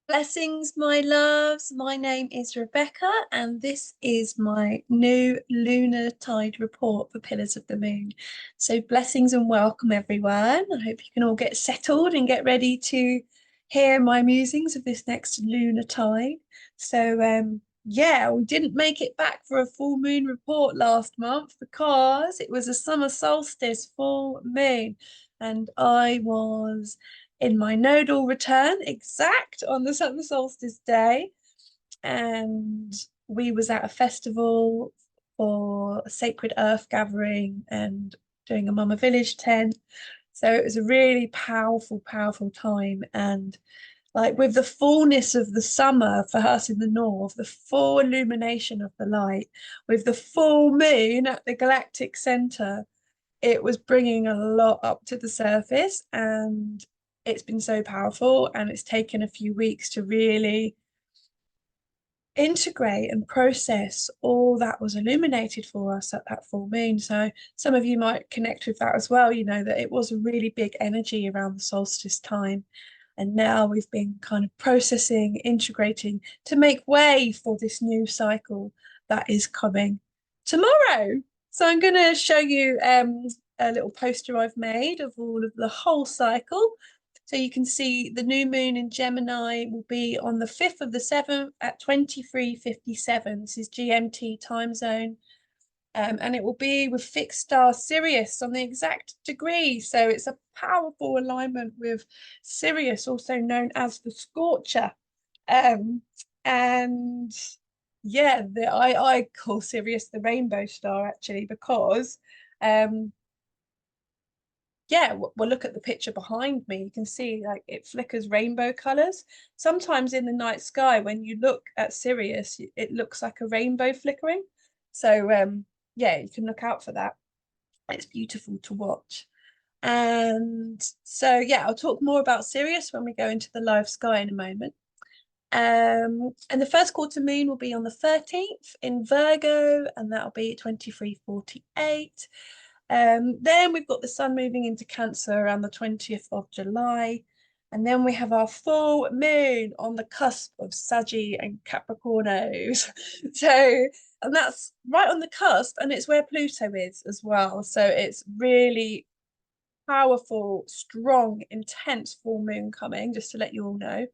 Blessings, my loves. My name is Rebecca, and this is my new lunar tide report for Pillars of the Moon. So, blessings and welcome, everyone. I hope you can all get settled and get ready to hear my musings of this next lunar tide. Yeah, we didn't make it back for a full moon report last month because it was a summer solstice full moon, and I was in my nodal return exact on the summer solstice day, and we was at a festival for a sacred earth gathering and doing a mama village tent. So it was a really powerful time. And like with the fullness of the summer for us in the north, the full illumination of the light, with the full moon at the galactic center, it was bringing a lot up to the surface, and it's been so powerful, and it's taken a few weeks to really integrate and process all that was illuminated for us at that full moon. So some of you might connect with that as well, that it was a really big energy around the solstice time. And now we've been kind of processing, integrating to make way for this new cycle that is coming tomorrow. So I'm going to show you a little poster I've made of all of the whole cycle. So you can see the new moon in Gemini will be on the 5th of the 7th at 23:57. This is GMT time zone. And it will be with fixed star Sirius on the exact degree. So it's a powerful alignment with Sirius, also known as the Scorcher. And yeah, I call Sirius the rainbow star actually, because yeah, well, look at the picture behind me. You can see like it flickers rainbow colors. Sometimes in the night sky, when you look at Sirius, it looks like a rainbow flickering. So yeah, you can look out for that. It's beautiful to watch. And so yeah, I'll talk more about Sirius when we go into the live sky in a moment. And the first quarter moon will be on the 13th in Virgo, and that'll be 23:48. Then we've got the sun moving into Cancer around the 20th of July. And then we have our full moon on the cusp of Saggy and Capricornos. So, and that's right on the cusp, and it's where Pluto is as well. So it's really powerful, strong, intense full moon coming, just to let you all know.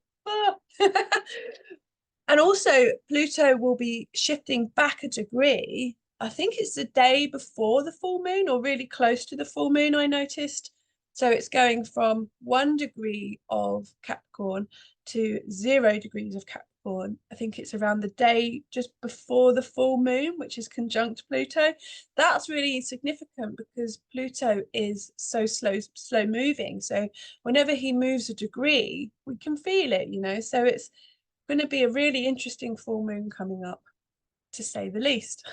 And also, Pluto will be shifting back a degree. I think it's the day before the full moon, or really close to the full moon, I noticed. So it's going from 1 degree of Capricorn to 0 degrees of Capricorn. I think it's around the day just before the full moon, which is conjunct Pluto. That's really significant because Pluto is so slow moving. So whenever he moves a degree, we can feel it. So it's going to be a really interesting full moon coming up, to say the least.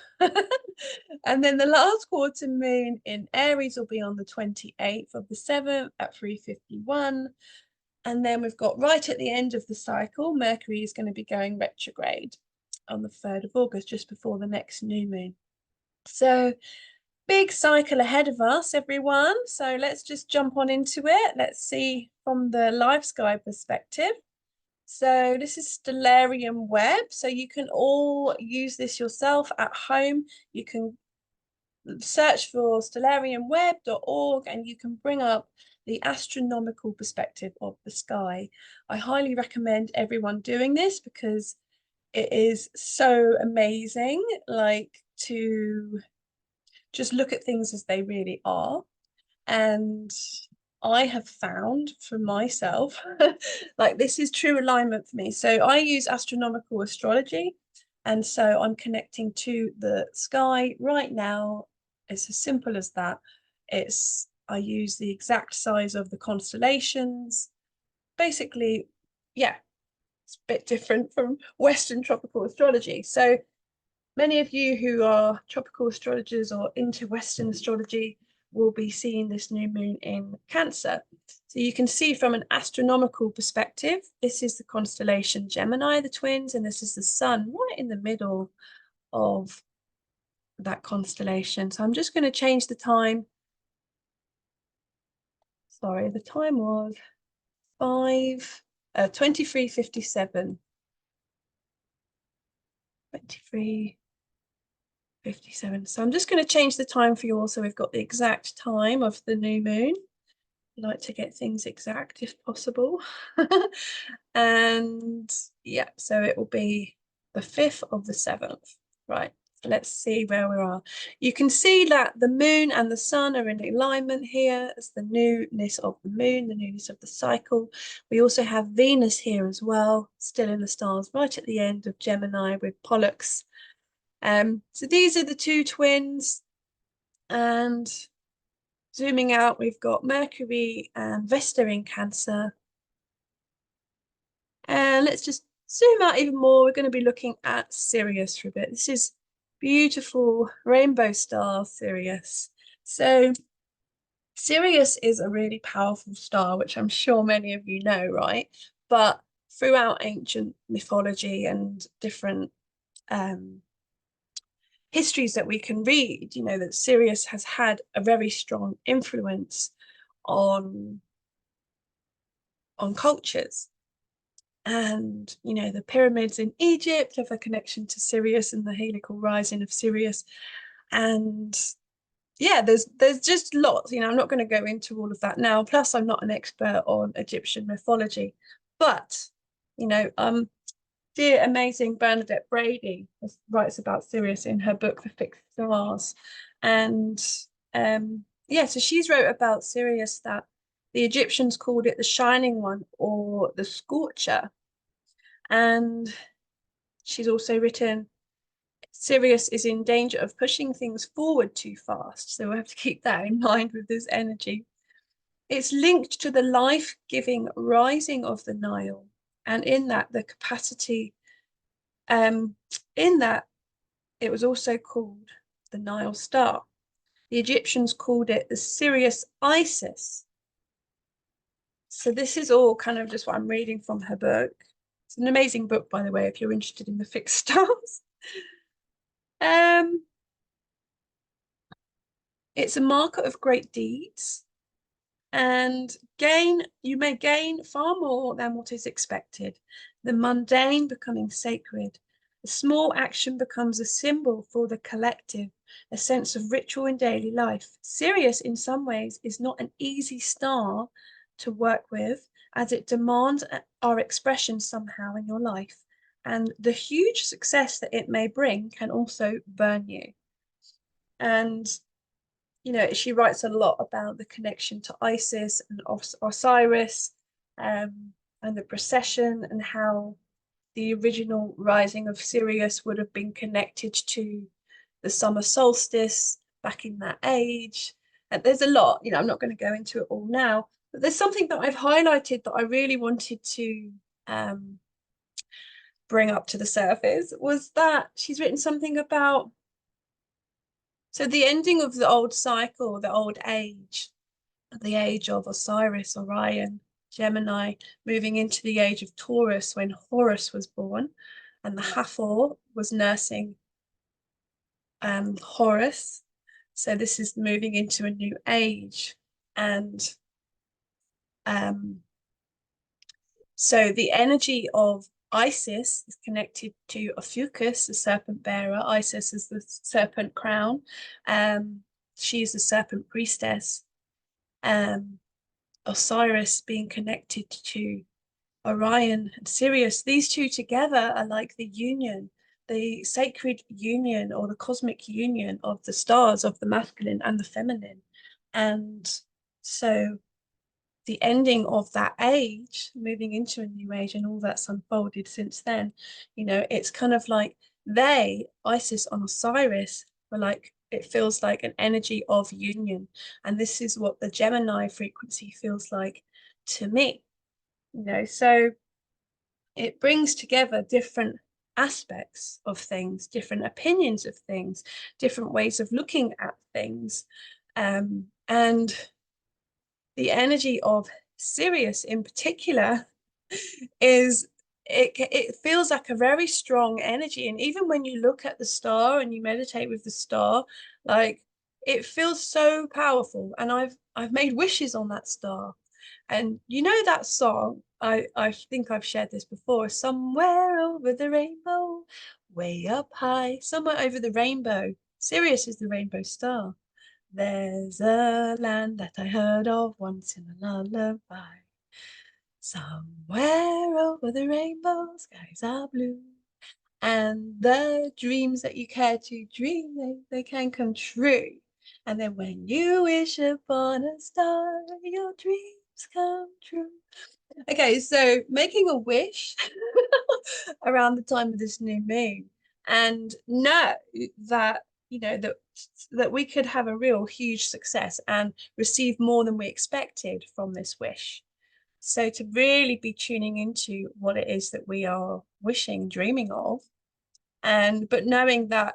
And then the last quarter moon in Aries will be on the 28th of the 7th at 3:51. And then we've got right at the end of the cycle, Mercury is going to be going retrograde on the 3rd of August, just before the next new moon. So big cycle ahead of us, everyone. So let's just jump on into it. Let's see from the live sky perspective. So this is Stellarium Web. So you can all use this yourself at home. You can search for stellariumweb.org and you can bring up the astronomical perspective of the sky. I highly recommend everyone doing this because it is so amazing, like to just look at things as they really are. And I have found for myself, like this is true alignment for me. So I use astronomical astrology. And so I'm connecting to the sky right now. It's as simple as that. I use the exact size of the constellations. Basically, yeah, it's a bit different from Western tropical astrology. So many of you who are tropical astrologers or into Western astrology will be seeing this new moon in Cancer. So you can see from an astronomical perspective, this is the constellation Gemini, the twins, and this is the sun right in the middle of that constellation. So I'm just going to change the time. Sorry, the time was 5 23:57. 23:57. So I'm just going to change the time for you all so we've got the exact time of the new moon. I like to get things exact if possible. And yeah, so it will be the 5th of the 7th. Right, let's see where we are. You can see that the moon and the sun are in alignment here as the newness of the moon, the newness of the cycle. We also have Venus here as well, still in the stars, right at the end of Gemini with Pollux. So these are the two twins, and zooming out, we've got Mercury and Vesta in Cancer. And let's just zoom out even more. We're going to be looking at Sirius for a bit. This is beautiful rainbow star Sirius. So Sirius is a really powerful star, which I'm sure many of you know, right? But throughout ancient mythology and different histories that we can read, you know, that Sirius has had a very strong influence on cultures. And, you know, the pyramids in Egypt have a connection to Sirius and the heliacal rising of Sirius. And yeah, there's just lots, you know, I'm not going to go into all of that now. Plus, I'm not an expert on Egyptian mythology. But, you know, dear amazing Bernadette Brady writes about Sirius in her book, The Fixed Stars. And yeah, so she's wrote about Sirius that the Egyptians called it the Shining One or the Scorcher. And she's also written, Sirius is in danger of pushing things forward too fast. So we'll have to keep that in mind with this energy. It's linked to the life-giving rising of the Nile. And in that, the capacity, in that, it was also called the Nile Star. The Egyptians called it the Sirius Isis. So this is all kind of just what I'm reading from her book. It's an amazing book, by the way, if you're interested in the fixed stars. It's a marker of great deeds, and you may gain far more than what is expected. The mundane becoming sacred. A small action becomes a symbol for the collective, a sense of ritual in daily life. Sirius, in some ways, is not an easy star to work with, as it demands our expression somehow in your life. And the huge success that it may bring can also burn you. And you know, she writes a lot about the connection to Isis and Osiris, and the procession, and how the original rising of Sirius would have been connected to the summer solstice back in that age. And there's a lot, you know, I'm not going to go into it all now, but there's something that I've highlighted that I really wanted to bring up to the surface, was that she's written something about, so the ending of the old cycle, the old age, the age of Osiris, Orion, Gemini, moving into the age of Taurus when Horus was born, and the Hathor was nursing Horus. So this is moving into a new age. And so the energy of Isis is connected to Ophiuchus, the serpent bearer. Isis is the serpent crown. She is the serpent priestess. Osiris being connected to Orion and Sirius. These two together are like the union, the sacred union or the cosmic union of the stars, of the masculine and the feminine. And so the ending of that age, moving into a new age, and all that's unfolded since then, you know, it's kind of like Isis and Osiris, were like, it feels like an energy of union. And this is what the Gemini frequency feels like to me, you know. So it brings together different aspects of things, different opinions of things, different ways of looking at things. And the energy of Sirius in particular is, it feels like a very strong energy. And even when you look at the star and you meditate with the star, like, it feels so powerful. And I've made wishes on that star. And you know that song, I think I've shared this before. Somewhere over the rainbow, way up high, somewhere over the rainbow. Sirius is the rainbow star. There's a land that I heard of once in a lullaby. Somewhere over the rainbow, skies are blue. And the dreams that you care to dream, they can come true. And then when you wish upon a star, your dreams come true. Okay, so making a wish around the time of this new moon, and know that that we could have a real huge success and receive more than we expected from this wish. So to really be tuning into what it is that we are wishing, dreaming of, and but knowing that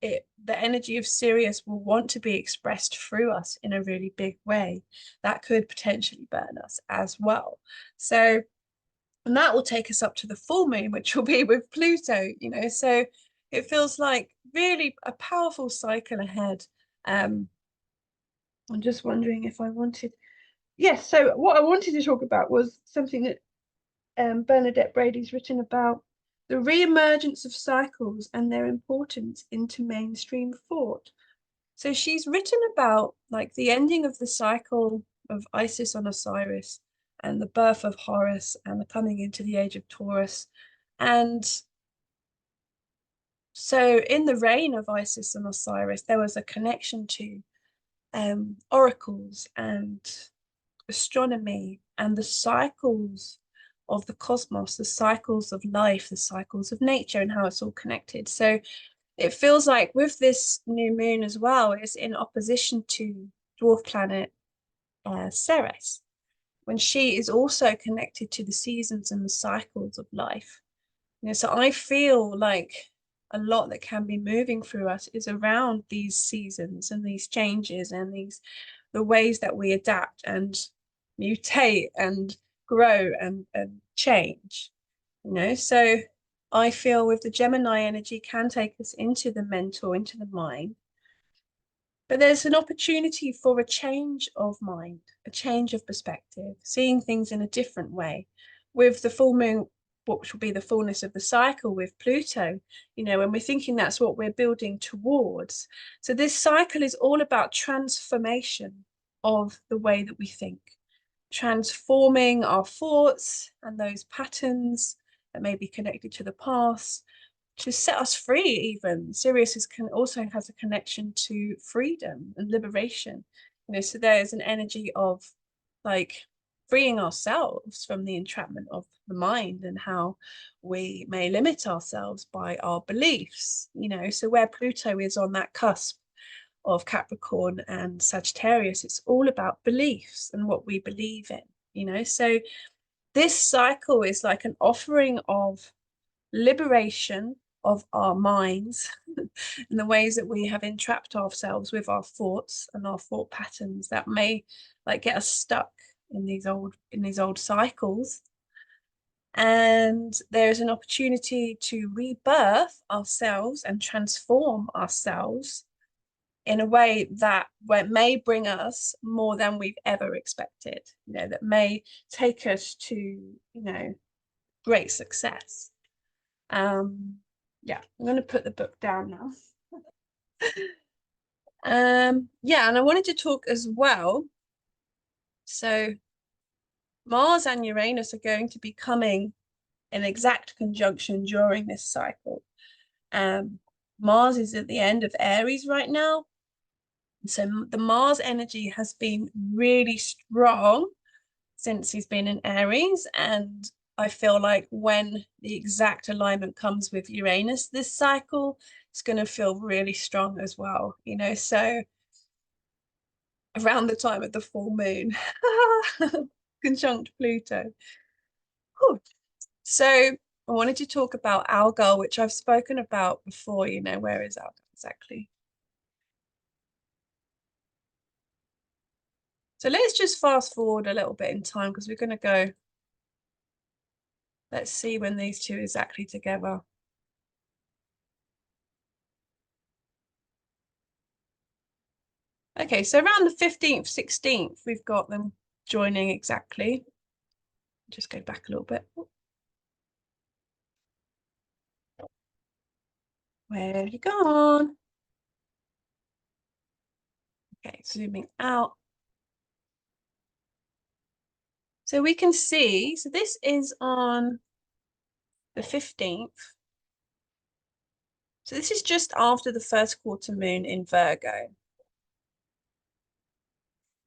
the energy of Sirius will want to be expressed through us in a really big way that could potentially burn us as well. So, and that will take us up to the full moon, which will be with Pluto, so it feels like really a powerful cycle ahead. I'm just wondering if I wanted, yes, so what I wanted to talk about was something that Bernadette Brady's written about the re-emergence of cycles and their importance into mainstream thought. So she's written about like the ending of the cycle of Isis on Osiris and the birth of Horus and the coming into the age of Taurus. And so in the reign of Isis and Osiris, there was a connection to oracles and astronomy and the cycles of the cosmos, the cycles of life, the cycles of nature, and how it's all connected. So it feels like with this new moon as well, it's in opposition to dwarf planet Ceres, when she is also connected to the seasons and the cycles of life. So I feel like a lot that can be moving through us is around these seasons and these changes and the ways that we adapt and mutate and grow and change. So I feel with the Gemini energy can take us into the mental, into the mind. But there's an opportunity for a change of mind, a change of perspective, seeing things in a different way. With the full moon, which will be the fullness of the cycle with Pluto, when we're thinking that's what we're building towards. So this cycle is all about transformation of the way that we think, transforming our thoughts and those patterns that may be connected to the past to set us free. Even Sirius can also has a connection to freedom and liberation. So there's an energy of like freeing ourselves from the entrapment of the mind and how we may limit ourselves by our beliefs. So where Pluto is on that cusp of Capricorn and Sagittarius, it's all about beliefs and what we believe in. So this cycle is like an offering of liberation of our minds and the ways that we have entrapped ourselves with our thoughts and our thought patterns that may like get us stuck in these old cycles. And there's an opportunity to rebirth ourselves and transform ourselves in a way that may bring us more than we've ever expected, that may take us to, great success. Yeah, I'm going to put the book down now. Yeah, and I wanted to talk as well. So Mars and Uranus are going to be coming in exact conjunction during this cycle. Mars is at the end of Aries right now. So the Mars energy has been really strong since he's been in Aries. And I feel like when the exact alignment comes with Uranus this cycle, it's going to feel really strong as well, so around the time of the full moon, conjunct Pluto. Whew. So I wanted to talk about Algol, which I've spoken about before. Where is Algol exactly? So let's just fast forward a little bit in time because we're going to go. Let's see when these two exactly together. Okay, so around the 15th, 16th, we've got them joining exactly. Just go back a little bit. Where have you gone? Okay, zooming out. So we can see, so this is on the 15th. So this is just after the first quarter moon in Virgo.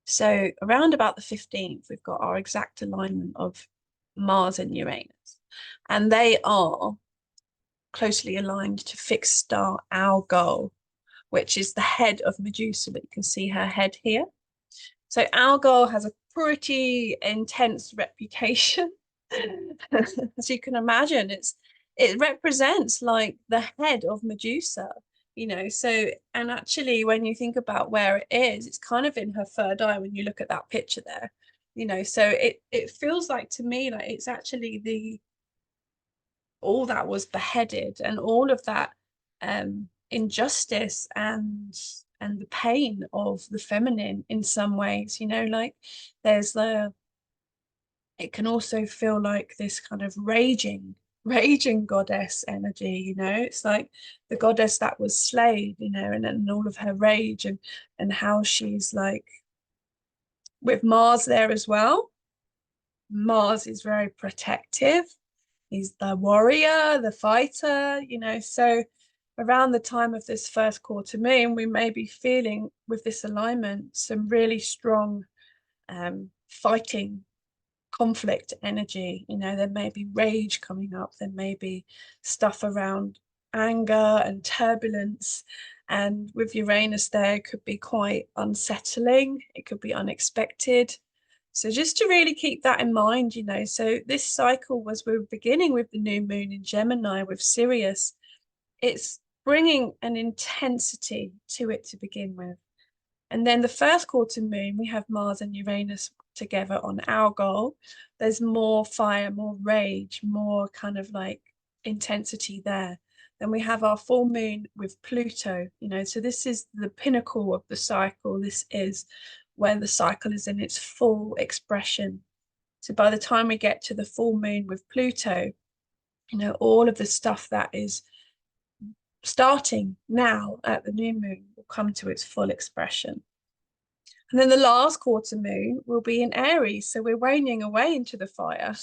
So around about the 15th, we've got our exact alignment of Mars and Uranus. And they are closely aligned to fixed star Algol, which is the head of Medusa, but you can see her head here. So Algol has a pretty intense reputation. As you can imagine, it represents like the head of Medusa, you know. So, and actually when you think about where it is, it's kind of in her third eye when you look at that picture there, you know. So it feels like to me like it's actually the all that was beheaded and all of that injustice and the pain of the feminine in some ways, you know, like there's the it can also feel like this kind of raging goddess energy, you know. It's like the goddess that was slayed, you know, and all of her rage and how she's like with Mars there as well. Mars is very protective. He's the warrior, the fighter, you know. So around the time of this first quarter moon, we may be feeling with this alignment some really strong fighting conflict energy. You know, there may be rage coming up, there may be stuff around anger and turbulence. And with Uranus there, it could be quite unsettling, it could be unexpected. So just to really keep that in mind, you know, so this cycle was we're beginning with the new moon in Gemini with Sirius. It's bringing an intensity to it to begin with. And then the first quarter moon, we have Mars and Uranus together on Algol. There's more fire, more rage, more kind of like intensity there. Then we have our full moon with Pluto, you know, so this is the pinnacle of the cycle. This is where the cycle is in its full expression. So by the time we get to the full moon with Pluto, you know, all of the stuff that is starting now at the new moon will come to its full expression. And then the last quarter moon will be in Aries. So we're waning away into the fire,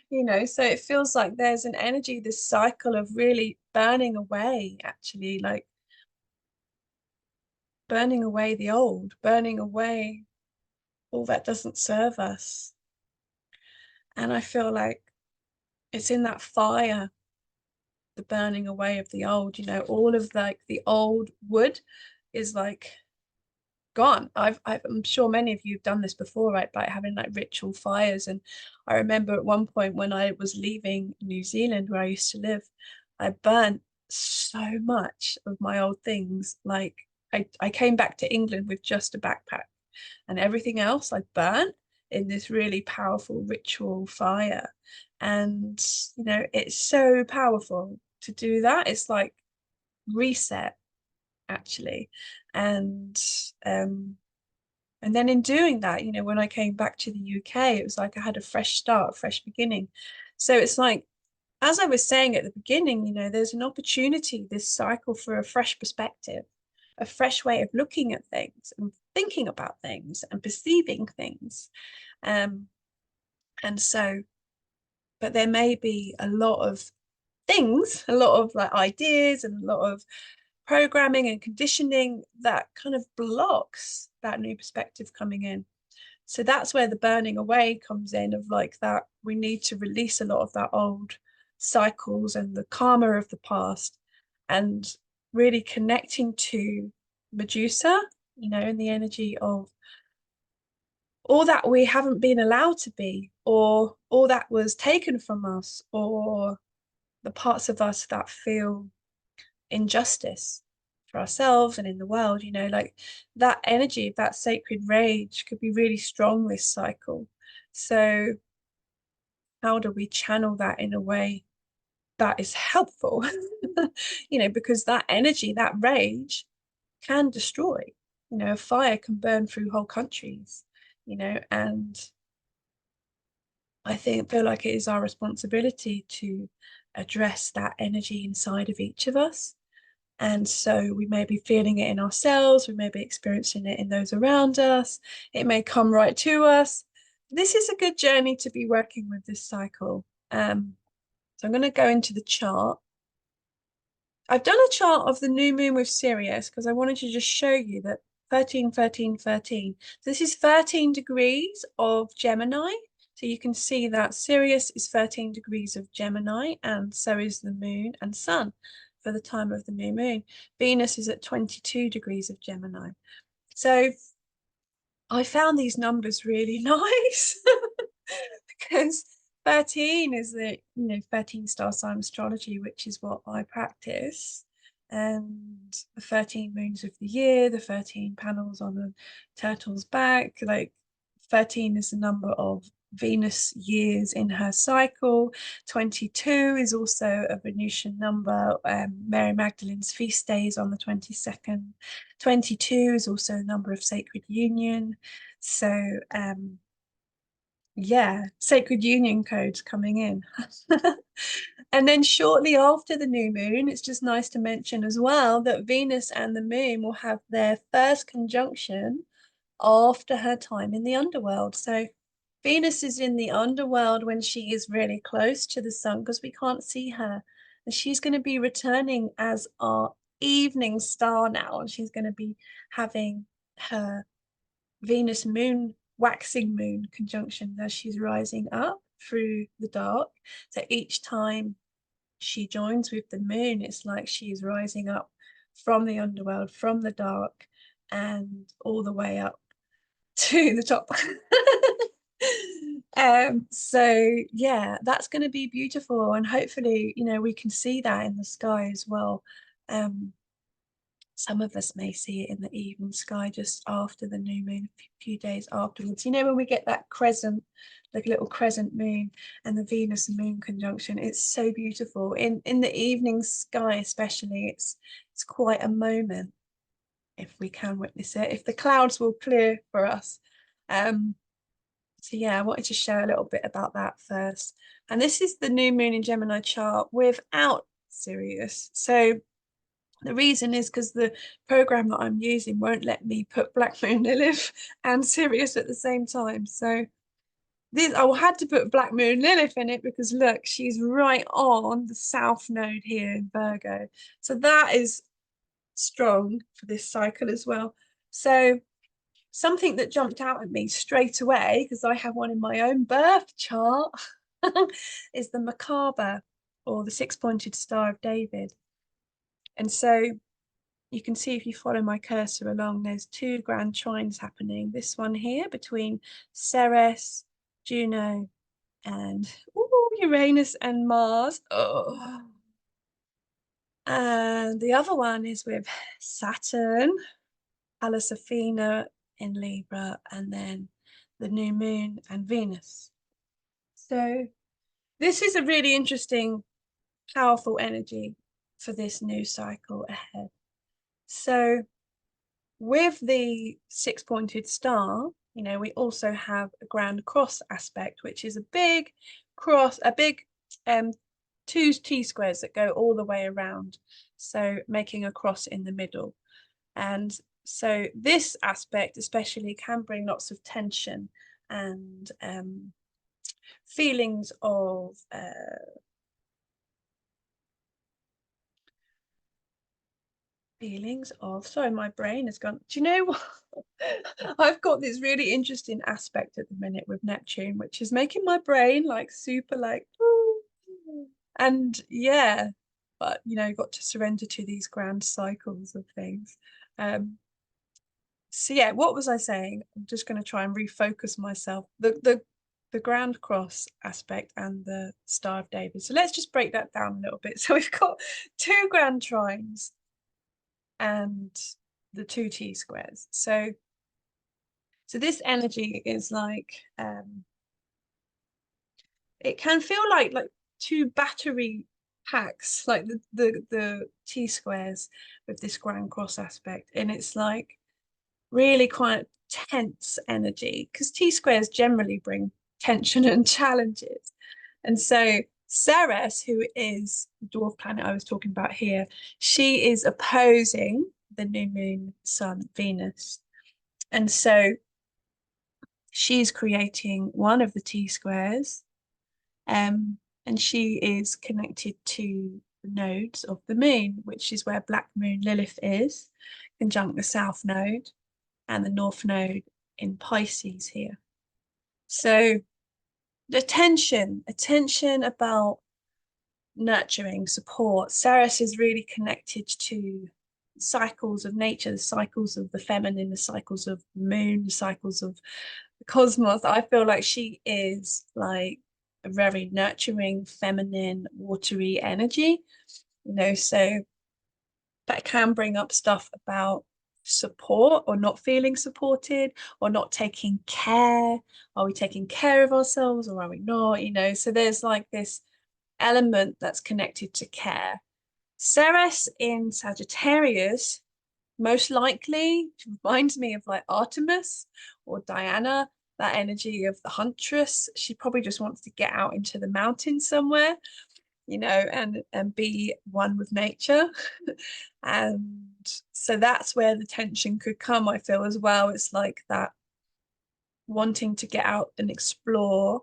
you know, so it feels like there's an energy, this cycle of really burning away, actually, like burning away the old, burning away all that doesn't serve us. And I feel like it's in that fire, the burning away of the old, you know, all of like the old wood is like gone. I'm sure many of you have done this before, right? By having like ritual fires. And I remember at one point when I was leaving New Zealand, where I used to live, I burnt so much of my old things. Like I came back to England with just a backpack and everything else I burnt in this really powerful ritual fire. And, you know, it's so powerful to do that. It's like reset, actually. And and then in doing that, you know, when I came back to the UK, it was like I had a fresh start, a fresh beginning. So it's like, as I was saying at the beginning, you know, there's an opportunity, this cycle for a fresh perspective, a fresh way of looking at things and thinking about things and perceiving things. And so, but there may be a lot of things, a lot of like ideas and a lot of programming and conditioning that kind of blocks that new perspective coming in. So that's where the burning away comes in, of like that we need to release a lot of that old cycles and the karma of the past and really connecting to Medusa, you know, in the energy of all that we haven't been allowed to be, or all that was taken from us, or the parts of us that feel injustice for ourselves and in the world, you know, like that energy, that sacred rage could be really strong this cycle. So how do we channel that in a way that is helpful? You know, because that energy, that rage can destroy, you know, a fire can burn through whole countries, you know, and I feel like it is our responsibility to address that energy inside of each of us. And so we may be feeling it in ourselves, we may be experiencing it in those around us, it may come right to us. This is a good journey to be working with this cycle. So I'm going to go into the chart. I've done a chart of the new moon with Sirius because I wanted to just show you that 13, 13, 13. So this is 13 degrees of Gemini. So you can see that Sirius is 13 degrees of Gemini, and so is the moon and sun for the time of the new moon. Venus is at 22 degrees of Gemini. So I found these numbers really nice because 13 is the 13 star sign astrology, which is what I practice, and the 13 moons of the year, the 13 panels on the turtle's back. Like 13 is the number of Venus years in her cycle. 22 is also a Venusian number. Mary Magdalene's feast day is on the 22nd. 22 is also a number of sacred union. So yeah, sacred union codes coming in. And then shortly after the new moon, it's just nice to mention as well that Venus and the moon will have their first conjunction after her time in the underworld. So Venus is in the underworld when she is really close to the sun because we can't see her. And she's going to be returning as our evening star now. And she's going to be having her Venus moon, waxing moon conjunction as she's rising up through the dark. So each time she joins with the moon, it's like she's rising up from the underworld, from the dark, and all the way up to the top. So yeah, that's going to be beautiful, and hopefully, we can see that in the sky as well. Some of us may see it in the evening sky just after the new moon, a few days afterwards. When we get that crescent, like a little crescent moon, and the Venus and moon conjunction, it's so beautiful. In the evening sky especially, it's quite a moment if we can witness it, if the clouds will clear for us. So yeah, I wanted to share a little bit about that first. And this is the new moon in Gemini chart without Sirius. So the reason is because the program that I'm using won't let me put Black Moon Lilith and Sirius at the same time. So this, I had to put Black Moon Lilith in it because look, she's right on the south node here in Virgo. So that is strong for this cycle as well. So something that jumped out at me straight away, because I have one in my own birth chart, is the macabre, or the six-pointed Star of David. And so you can see if you follow my cursor along, there's two grand trines happening. This one here between Ceres, Juno, and Uranus and Mars. Oh. And the other one is with Saturn, Pallas Athena in Libra, and then the new moon and Venus. So this is a really interesting, powerful energy for this new cycle ahead. So with the six-pointed star, we also have a grand cross aspect, which is a big cross, two T-squares that go all the way around, so making a cross in the middle. And so this aspect especially can bring lots of tension and feelings of sorry, my brain has gone. Do you know what? I've got this really interesting aspect at the minute with Neptune, which is making my brain like super like, and yeah, but got to surrender to these grand cycles of things. So yeah, what was I saying? I'm just going to try and refocus myself. The grand cross aspect and the Star of David. So let's just break that down a little bit. So we've got two grand trines and the two T-squares. So this energy is like it can feel like two battery packs, like the T-squares with this grand cross aspect, and it's like really quite tense energy because T-squares generally bring tension and challenges. And so Ceres, who is the dwarf planet I was talking about here, she is opposing the new moon, Sun, Venus. And so she's creating one of the T squares, and she is connected to the nodes of the moon, which is where Black Moon Lilith is, conjunct the South Node and the North Node in Pisces here. So the attention about nurturing, support. Ceres is really connected to cycles of nature, the cycles of the feminine, the cycles of the moon, the cycles of the cosmos. I feel like she is like a very nurturing, feminine, watery energy, so that can bring up stuff about support or not feeling supported or not taking care. Are we taking care of ourselves or are we not? So there's like this element that's connected to care. Ceres in Sagittarius most likely reminds me of like Artemis or Diana, that energy of the huntress. She probably just wants to get out into the mountains somewhere, and be one with nature. And so that's where the tension could come, I feel, as well. It's like that wanting to get out and explore.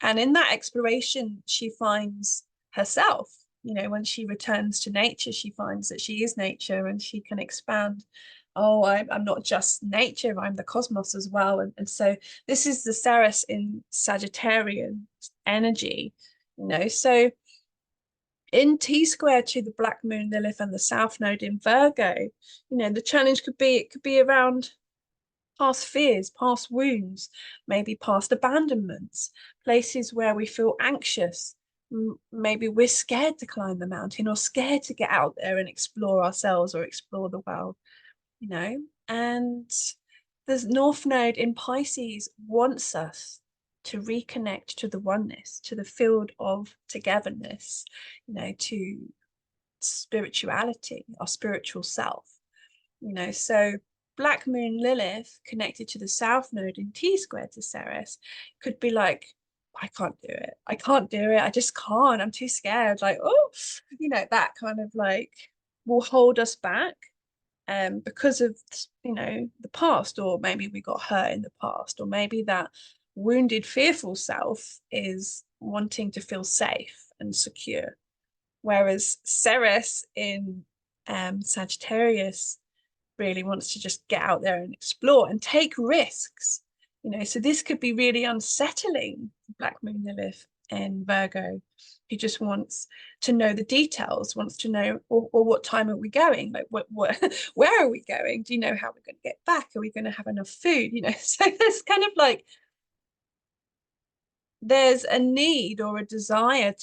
And in that exploration, she finds herself. When she returns to nature, she finds that she is nature and she can expand. Oh, I'm not just nature, I'm the cosmos as well. And so this is the Ceres in Sagittarian energy, So in T square to the Black Moon Lilith and the South Node in Virgo, the challenge could be around past fears, past wounds, maybe past abandonments, places where we feel anxious. Maybe we're scared to climb the mountain or scared to get out there and explore ourselves or explore the world, And the North Node in Pisces wants us to reconnect to the oneness, to the field of togetherness, to spirituality, our spiritual self, So Black Moon Lilith connected to the South Node in T squared to Ceres could be like, I can't do it. I can't do it. I just can't. I'm too scared. Like, oh, that kind of like will hold us back because of, the past, or maybe we got hurt in the past, or maybe that wounded, fearful self is wanting to feel safe and secure. Whereas Ceres in Sagittarius really wants to just get out there and explore and take risks. So this could be really unsettling. Black Moon Lilith in Virgo, who just wants to know the details, wants to know, or what time are we going? Like, what where are we going? Do you know how we're going to get back? Are we going to have enough food? So there's kind of like, there's a need or a desire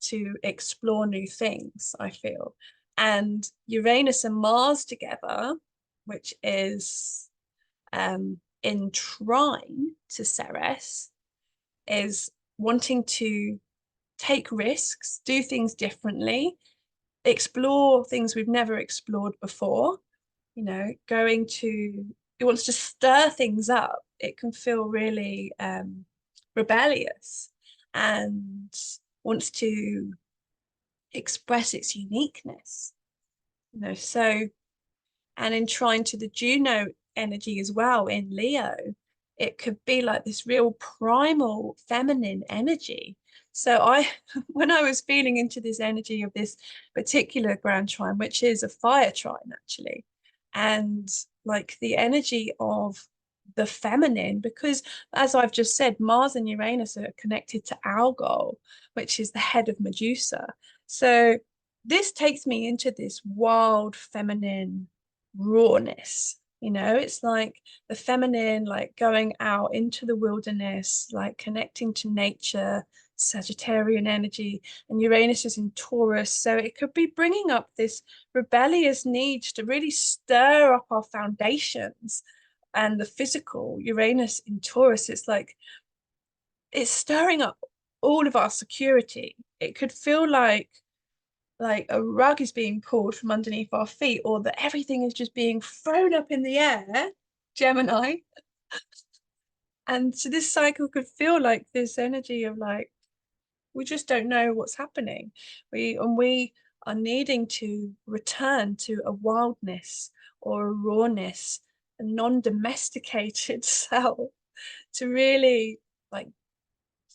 to explore new things, I feel. And Uranus and Mars together, which is in trine to Ceres, is wanting to take risks, do things differently, explore things we've never explored before, going to, it wants to stir things up. It can feel really rebellious and wants to express its uniqueness, so, and in trine to the Juno energy as well in Leo, it could be like this real primal feminine energy. So when I was feeling into this energy of this particular grand trine, which is a fire trine actually, and like the energy of the feminine, because as I've just said, Mars and Uranus are connected to Algol, which is the head of Medusa. So this takes me into this wild feminine rawness. It's like the feminine, like going out into the wilderness, like connecting to nature, Sagittarian energy, and Uranus is in Taurus. So it could be bringing up this rebellious need to really stir up our foundations and the physical. Uranus in Taurus, it's like, it's stirring up all of our security. It could feel like a rug is being pulled from underneath our feet, or that everything is just being thrown up in the air, Gemini, And so this cycle could feel like this energy of like, we just don't know what's happening. We are needing to return to a wildness or a rawness, a non-domesticated self, to really like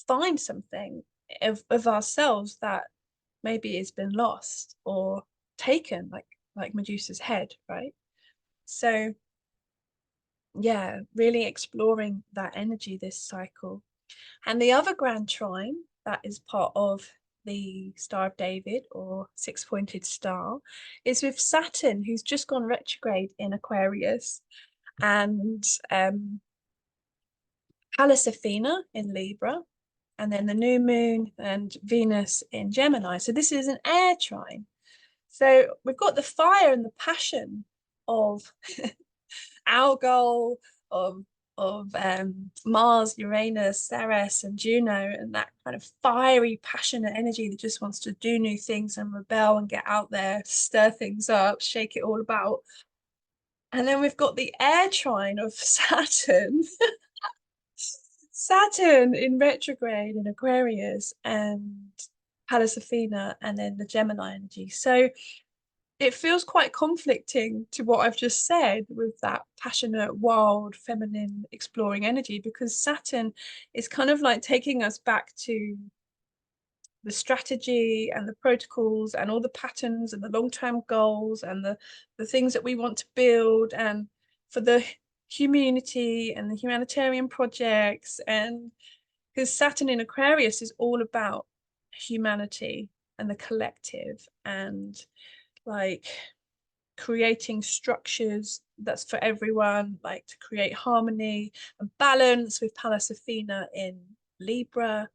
find something of ourselves that maybe has been lost or taken, like Medusa's head, right? So yeah, really exploring that energy this cycle. And the other grand trine that is part of the Star of David or six-pointed star is with Saturn, who's just gone retrograde in Aquarius, and Pallas Athena in Libra, and then the new moon and Venus in Gemini. So this is an air trine. So we've got the fire and the passion of Algol, of Mars, Uranus, Ceres, and Juno, and that kind of fiery, passionate energy that just wants to do new things and rebel and get out there, stir things up, shake it all about. And then we've got the air trine of Saturn, Saturn in retrograde in Aquarius, and Pallas Athena, and then the Gemini energy. So it feels quite conflicting to what I've just said with that passionate, wild, feminine, exploring energy, because Saturn is kind of like taking us back to the strategy and the protocols and all the patterns and the long-term goals and the things that we want to build, and for the community and the humanitarian projects. And because Saturn in Aquarius is all about humanity and the collective, and like creating structures that's for everyone, like to create harmony and balance, with Pallas Athena in Libra.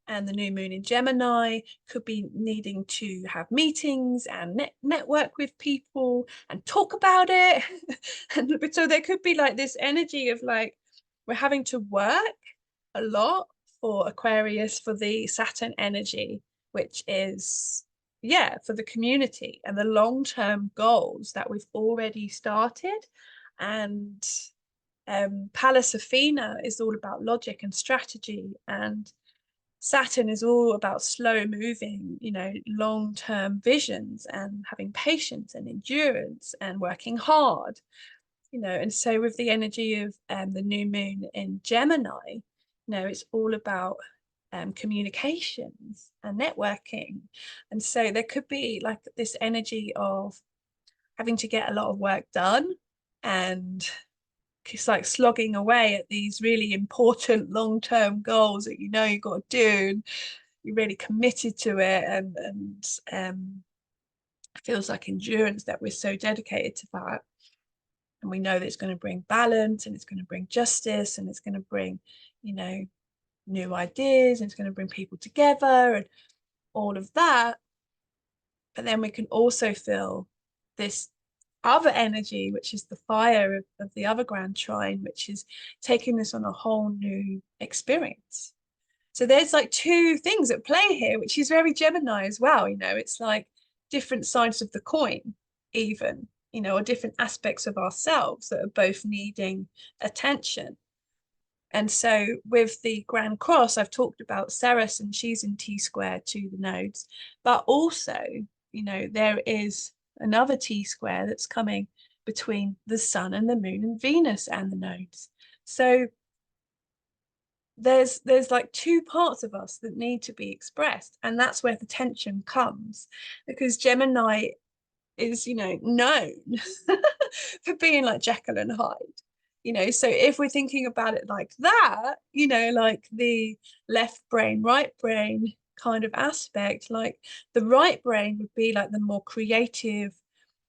And the new moon in Gemini could be needing to have meetings and network with people and talk about it. And so there could be like this energy of like, we're having to work a lot for Aquarius, for the Saturn energy, which is, yeah, for the community and the long-term goals that we've already started. And Pallas Athena is all about logic and strategy, and Saturn is all about slow moving, long-term visions and having patience and endurance and working hard, and so with the energy of the new moon in Gemini, it's all about communications and networking. And so there could be like this energy of having to get a lot of work done, and it's like slogging away at these really important long-term goals that you've got to do, and you're really committed to it, and it feels like endurance, that we're so dedicated to that. And we know that it's going to bring balance, and it's going to bring justice, and it's going to bring, new ideas, and it's going to bring people together and all of that. But then we can also feel this other energy, which is the fire of the other grand trine, which is taking us on a whole new experience. So there's like two things at play here, which is very Gemini as well. It's like different sides of the coin, even, or different aspects of ourselves that are both needing attention. And so with the Grand Cross, I've talked about Ceres, and she's in T-square to the nodes, but also, there is another T-square that's coming between the sun and the moon and Venus and the nodes. So there's like two parts of us that need to be expressed, and that's where the tension comes, because Gemini is, known for being like Jekyll and Hyde. So if we're thinking about it like that, like the left brain, right brain kind of aspect, like the right brain would be like the more creative,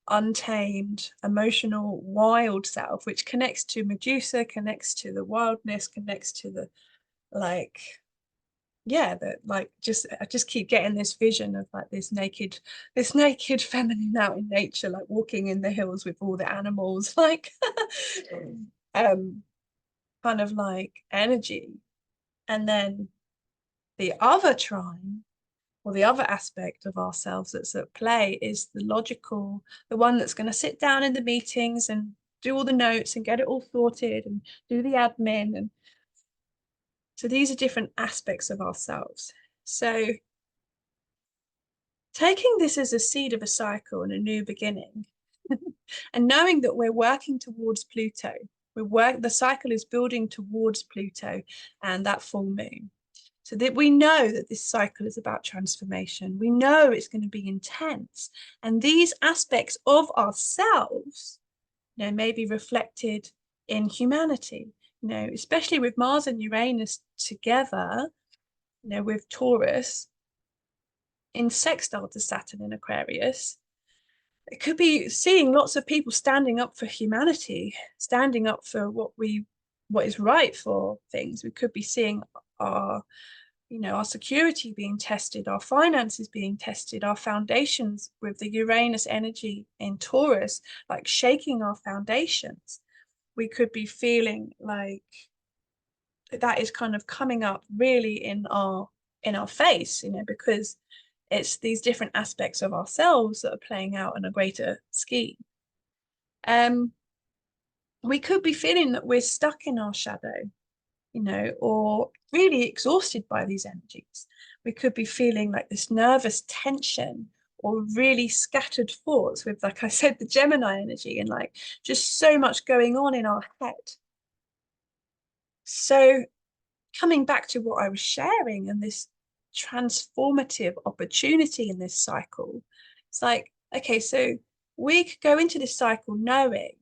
untamed, emotional, wild self, which connects to Medusa, connects to the wildness, connects to the like, yeah, that like I just keep getting this vision of like this naked feminine out in nature, like walking in the hills with all the animals, like kind of like energy. And then the other trine, or the other aspect of ourselves that's at play, is the logical, the one that's going to sit down in the meetings and do all the notes and get it all sorted and do the admin and So these are different aspects of ourselves. So taking this as a seed of a cycle and a new beginning, and knowing that we're working towards Pluto, the cycle is building towards Pluto and that full moon. So that we know that this cycle is about transformation. We know it's going to be intense. And these aspects of ourselves, may be reflected in humanity, especially with Mars and Uranus together, with Taurus in sextile to Saturn in Aquarius. It could be seeing lots of people standing up for humanity, standing up for what is right for things. We could be seeing our security being tested, our finances being tested, our foundations with the Uranus energy in Taurus, like shaking our foundations. We could be feeling like that is kind of coming up really in our face, because it's these different aspects of ourselves that are playing out in a greater scheme. We could be feeling that we're stuck in our shadow, or really exhausted by these energies. We could be feeling like this nervous tension or really scattered thoughts with, like I said, the Gemini energy and like just so much going on in our head. So coming back to what I was sharing and this transformative opportunity in this cycle, it's like, okay, so we could go into this cycle knowing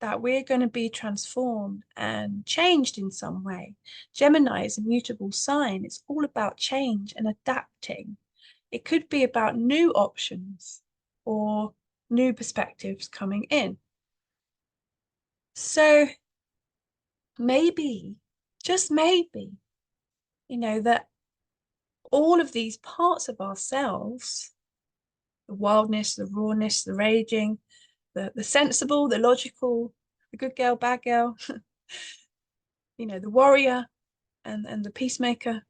that we're going to be transformed and changed in some way. Gemini is a mutable sign. It's all about change and adapting. It could be about new options or new perspectives coming in. So maybe, just maybe, that all of these parts of ourselves, the wildness, the rawness, the raging, the sensible, the logical, the good girl, bad girl, the warrior and the peacemaker.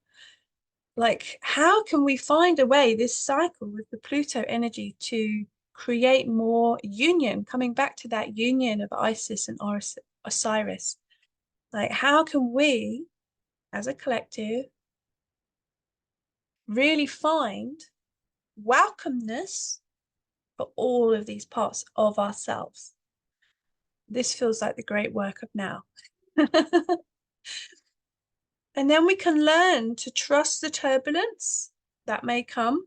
Like, how can we find a way this cycle with the Pluto energy to create more union, coming back to that union of Isis and Osiris? Like, how can we, as a collective, really find welcomeness for all of these parts of ourselves? This feels like the great work of now. And then we can learn to trust the turbulence that may come,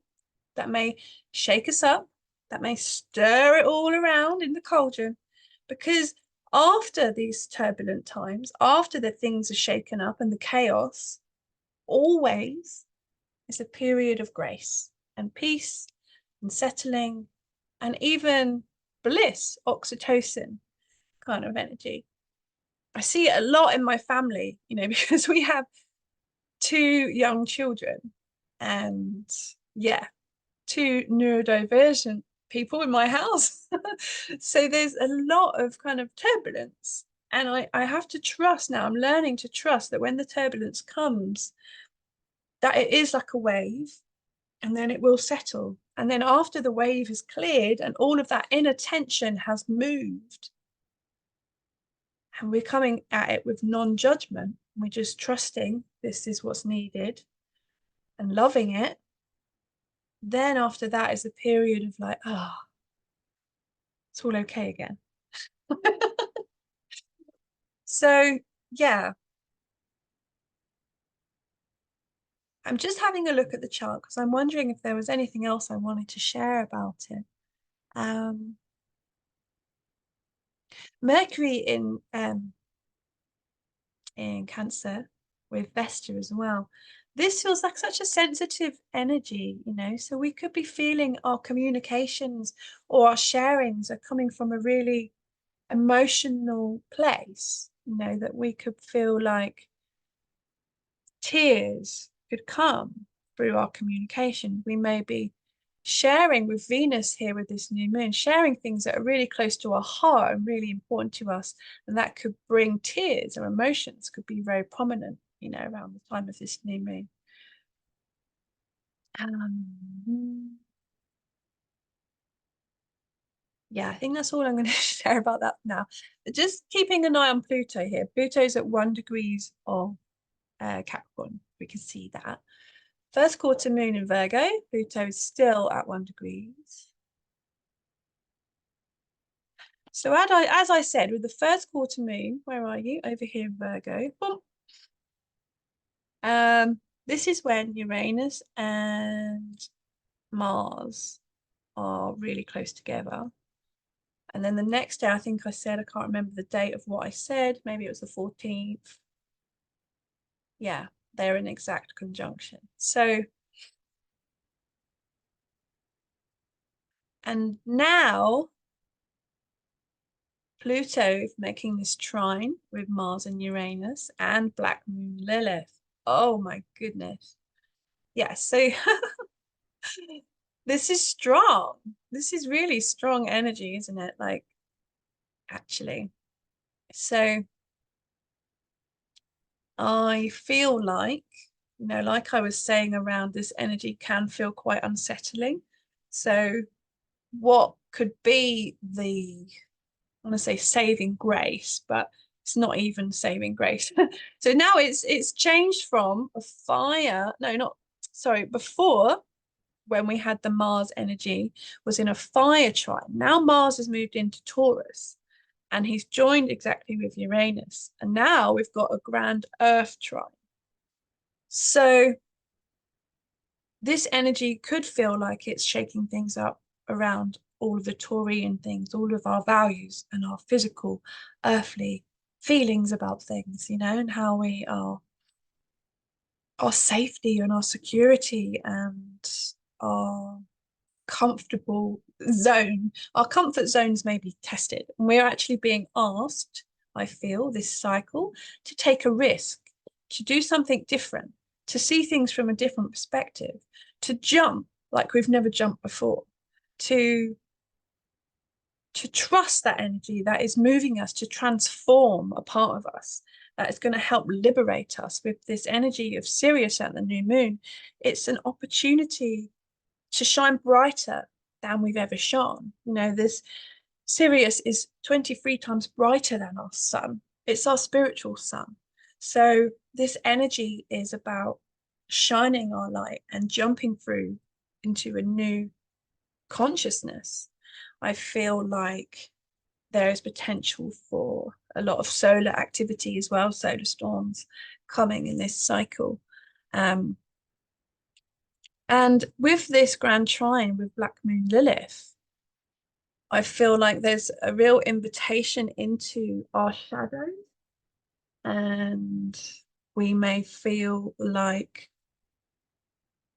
that may shake us up, that may stir it all around in the cauldron. Because after these turbulent times, after the things are shaken up and the chaos, always is a period of grace and peace and settling and even bliss, oxytocin kind of energy. I see it a lot in my family, because we have 2 young children and yeah, 2 neurodivergent people in my house. So there's a lot of kind of turbulence. And I have to trust now, I'm learning to trust that when the turbulence comes, that it is like a wave and then it will settle. And then after the wave is cleared and all of that inner tension has moved, and we're coming at it with non-judgment, we're just trusting this is what's needed and loving it. Then after that is a period of like, it's all okay again. So yeah, I'm just having a look at the chart because I'm wondering if there was anything else I wanted to share about it. Mercury in Cancer with Vesta as well. This feels like such a sensitive energy, so we could be feeling our communications or our sharings are coming from a really emotional place, that we could feel like tears could come through our communication. We may be sharing with Venus here with this new moon, sharing things that are really close to our heart and really important to us. And that could bring tears or emotions could be very prominent, around the time of this new moon. Yeah, I think that's all I'm going to share about that now. But just keeping an eye on Pluto here. Pluto's at 1 degree of Capricorn. We can see that. First quarter moon in Virgo, Pluto is still at 1 degree. So as I said, with the first quarter moon, where are you? Over here in Virgo. Boom. This is when Uranus and Mars are really close together. And then the next day, I think I said, I can't remember the date of what I said. Maybe it was the 14th. Yeah, they're in exact conjunction. So, and now Pluto is making this trine with Mars and Uranus and Black Moon Lilith. Oh my goodness. Yeah, so this is strong. This is really strong energy, isn't it? Like, actually. So I feel like, like I was saying around, this energy can feel quite unsettling. So what could be the, I want to say saving grace, but it's not even saving grace. So now it's changed from a fire, no, not, sorry, before when we had the Mars energy was in a fire trine. Now Mars has moved into Taurus and he's joined exactly with Uranus. And now we've got a grand Earth trine. So this energy could feel like it's shaking things up around all of the Taurian things, all of our values and our physical, earthly feelings about things, and how we are, our safety and our security and our comfortable zone. Our comfort zones may be tested, and we're actually being asked, I feel, this cycle to take a risk, to do something different, to see things from a different perspective, to jump like we've never jumped before, to trust that energy that is moving us to transform a part of us, that is going to help liberate us. With this energy of Sirius at the new moon, it's an opportunity to shine brighter than we've ever shone. This Sirius is 23 times brighter than our sun. It's our spiritual sun. So this energy is about shining our light and jumping through into a new consciousness. I feel like there is potential for a lot of solar activity as well, solar storms coming in this cycle. And with this grand trine with Black Moon Lilith, I feel like there's a real invitation into our shadows, and we may feel like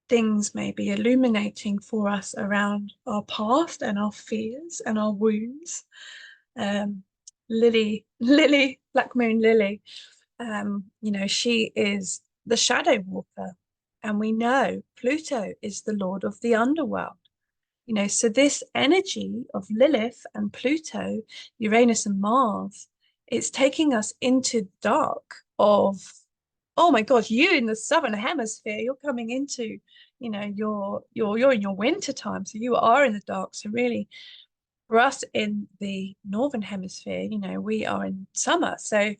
things may be illuminating for us around our past and our fears and our wounds. Lily, Black Moon Lily, she is the shadow walker, and we know Pluto is the lord of the underworld. So this energy of Lilith and Pluto, Uranus and Mars, it's taking us into dark of, oh my God, you in the southern hemisphere, you're coming into, you're in your winter time, so you are in the dark. So really, for us in the northern hemisphere, we are in summer. So,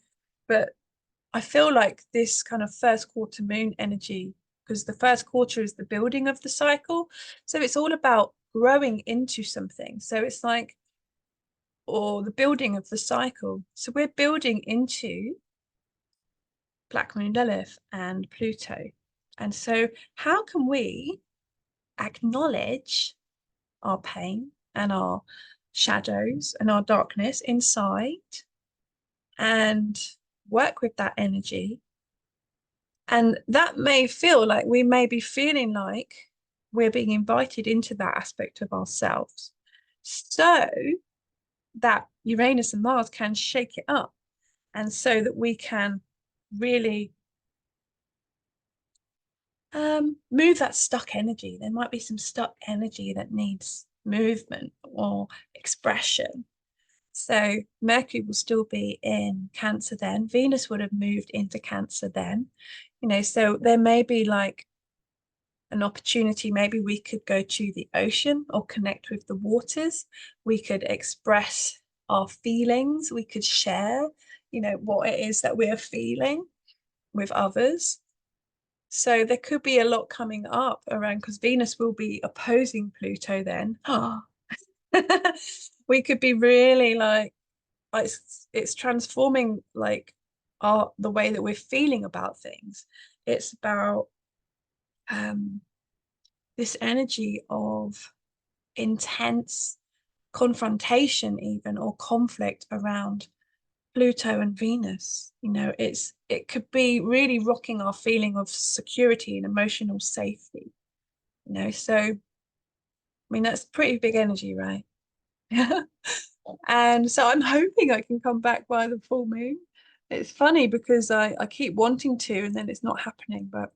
but I feel like this kind of first quarter moon energy, because the first quarter is the building of the cycle, so it's all about growing into something. So it's like, or the building of the cycle. So we're building into Black Moon Lilith and Pluto. And so how can we acknowledge our pain and our shadows and our darkness inside and work with that energy? And that may feel like we may be feeling like we're being invited into that aspect of ourselves, so that Uranus and Mars can shake it up, and so that we can really move that stuck energy. There might be some stuck energy that needs movement or expression. So Mercury will still be in Cancer then. Venus would have moved into Cancer then. So there may be like an opportunity. Maybe we could go to the ocean or connect with the waters. We could express our feelings. We could share, what it is that we're feeling. with others. So there could be a lot coming up around, because Venus will be opposing Pluto then. We could be really like, it's transforming like the way that we're feeling about things. It's about um this energy of intense confrontation even, or conflict around Pluto and Venus. You know, it could be really rocking our feeling of security and emotional safety, you know. So I mean, that's pretty big energy, right? And so I'm hoping I can come back by the full moon. It's funny because I keep wanting to, and then it's not happening, but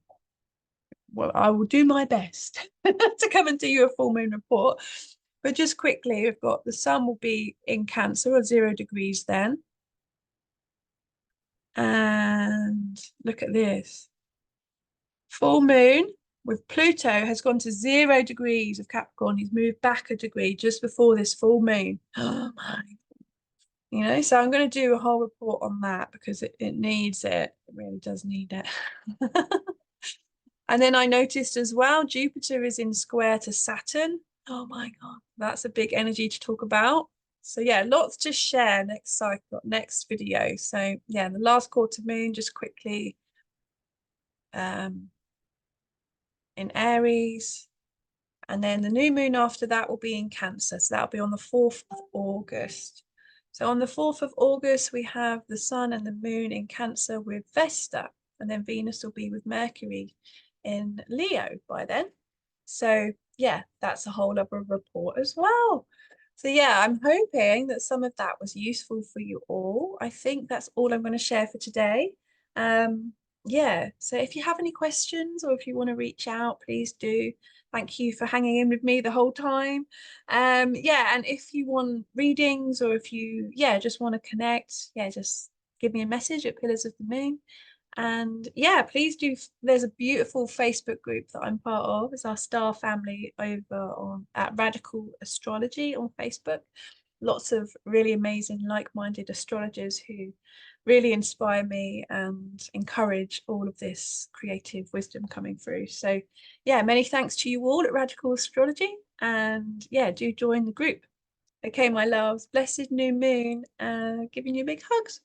well, I will do my best to come and do you a full moon report. But just quickly, we've got the sun will be in Cancer at 0 degrees then. And look at this. Full moon with Pluto has gone to 0 degrees of Capricorn. He's moved back a degree just before this full moon. Oh my. You know, so I'm going to do a whole report on that because it needs it. It really does need it. And then I noticed as well, Jupiter is in square to Saturn. Oh my God, that's a big energy to talk about. So yeah, lots to share next cycle, next video. So yeah, the last quarter moon, just quickly, um, in Aries. And then the new moon after that will be in Cancer. So that'll be on the 4th of August. So on the 4th of August, we have the sun and the moon in Cancer with Vesta. And then Venus will be with Mercury in Leo by then. So yeah, that's a whole other report as well. So yeah, I'm hoping that some of that was useful for you all. I think that's all I'm going to share for today. Yeah, so if you have any questions or if you want to reach out, please do. Thank you for hanging in with me the whole time. Yeah, and if you want readings or if you, yeah, just want to connect, yeah, just give me a message at Pillars of the Moon. And yeah, please do. There's a beautiful Facebook group that I'm part of. It's our star family over on at Radical Astrology on Facebook. Lots of really amazing like-minded astrologers who really inspire me and encourage all of this creative wisdom coming through. So yeah, many thanks to you all at Radical Astrology. And yeah, do join the group. Okay, my loves, blessed new moon, giving you big hugs.